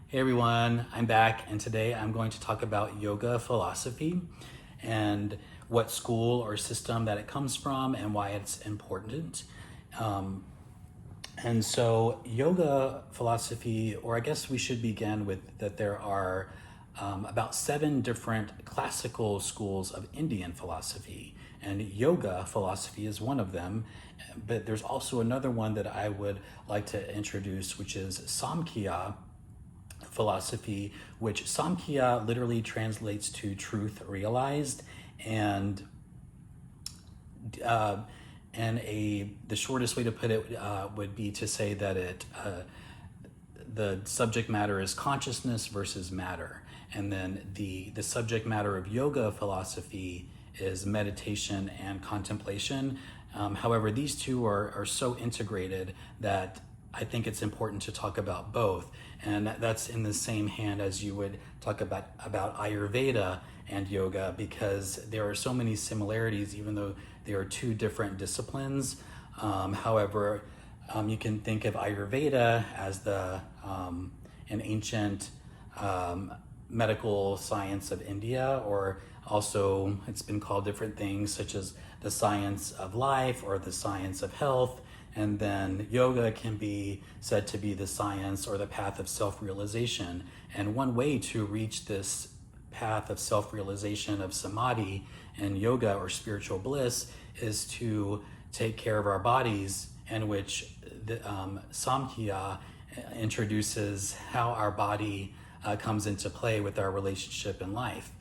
Hey everyone, I'm back, and today I'm going to talk about yoga philosophy and what school or system that it comes from and why it's important. Um, and so, yoga philosophy, or I guess we should begin with that there are about 7 different classical schools of Indian philosophy, and yoga philosophy is one of them. But there's also another one that I would like to introduce, which is Samkhya philosophy, which Samkhya literally translates to truth realized, and uh, the shortest way to put it would be to say that the subject matter is consciousness versus matter, and then the subject matter of yoga philosophy is meditation and contemplation. However, these two are so integrated that I think it's important to talk about both, and that's in the same hand as you would talk about Ayurveda and yoga, because there are so many similarities, even though they are two different disciplines. However, you can think of Ayurveda as an ancient medical science of India, or also it's been called different things such as the science of life or the science of health. And then yoga can be said to be the science or the path of self-realization. And one way to reach this path of self-realization of samadhi and yoga or spiritual bliss is to take care of our bodies, in which the Samkhya introduces how our body comes into play with our relationship in life.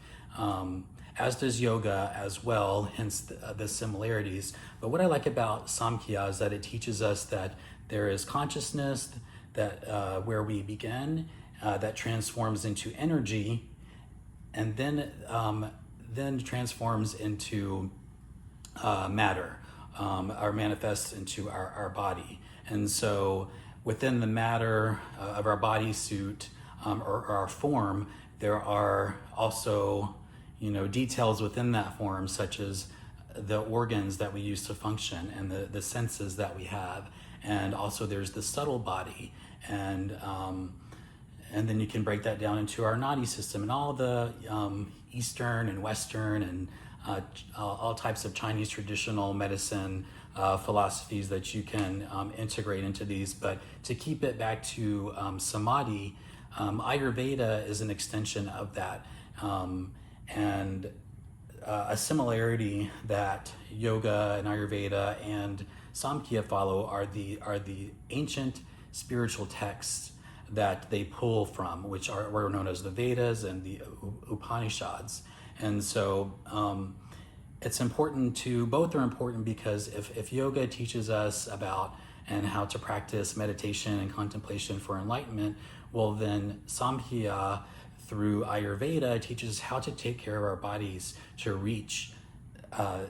As does yoga as well, hence the similarities. But what I like about Samkhya is that it teaches us that there is consciousness, that where we begin, that transforms into energy, and then transforms into matter, or manifests into our body. And so within the matter of our bodysuit, or our form, there are also details within that form, such as the organs that we use to function and the senses that we have. And also there's the subtle body, and then you can break that down into our nadi system and all the Eastern and Western and all types of Chinese traditional medicine philosophies that you can integrate into these. But to keep it back to samadhi, Ayurveda is an extension of that. And a similarity that yoga and Ayurveda and Samkhya follow are the ancient spiritual texts that they pull from, which were known as the Vedas and the Upanishads. And so it's important both are important, because if yoga teaches us about and how to practice meditation and contemplation for enlightenment, well then Samkhya through Ayurveda teaches how to take care of our bodies to reach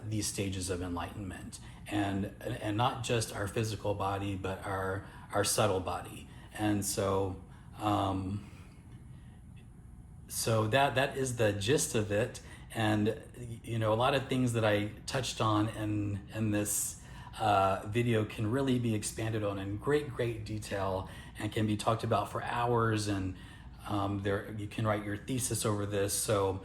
these stages of enlightenment, and not just our physical body, but our subtle body. And so that is the gist of it. And a lot of things that I touched on in this video can really be expanded on in great detail, and can be talked about for hours. And you can write your thesis over this. So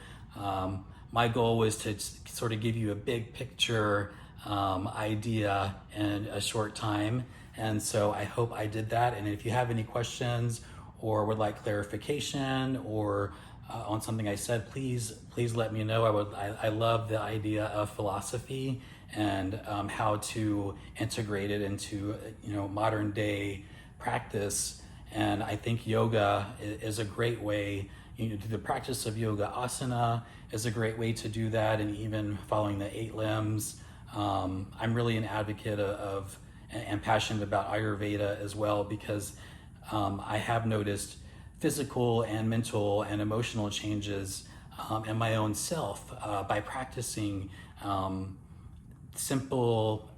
my goal was to sort of give you a big picture idea in a short time. And so I hope I did that. And if you have any questions or would like clarification or on something I said, please let me know. I love the idea of philosophy and how to integrate it into modern day practice. And I think yoga is a great way. The practice of yoga asana is a great way to do that, and even following the 8 limbs. I'm really an advocate of and passionate about Ayurveda as well, because I have noticed physical and mental and emotional changes in my own self by practicing simple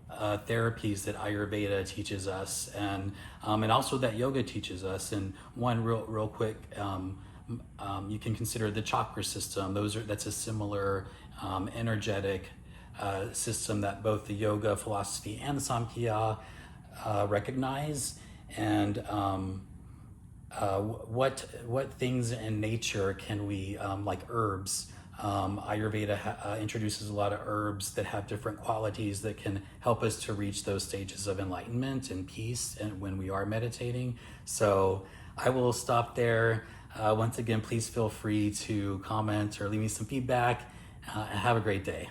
therapies that Ayurveda teaches us, and also that yoga teaches us. And one real quick, you can consider the chakra system. That's a similar energetic system that both the yoga philosophy and the Samkhya recognize. And what things in nature can we like herbs. Ayurveda introduces a lot of herbs that have different qualities that can help us to reach those stages of enlightenment and peace and when we are meditating. So I will stop there. Once again, please feel free to comment or leave me some feedback. Have a great day.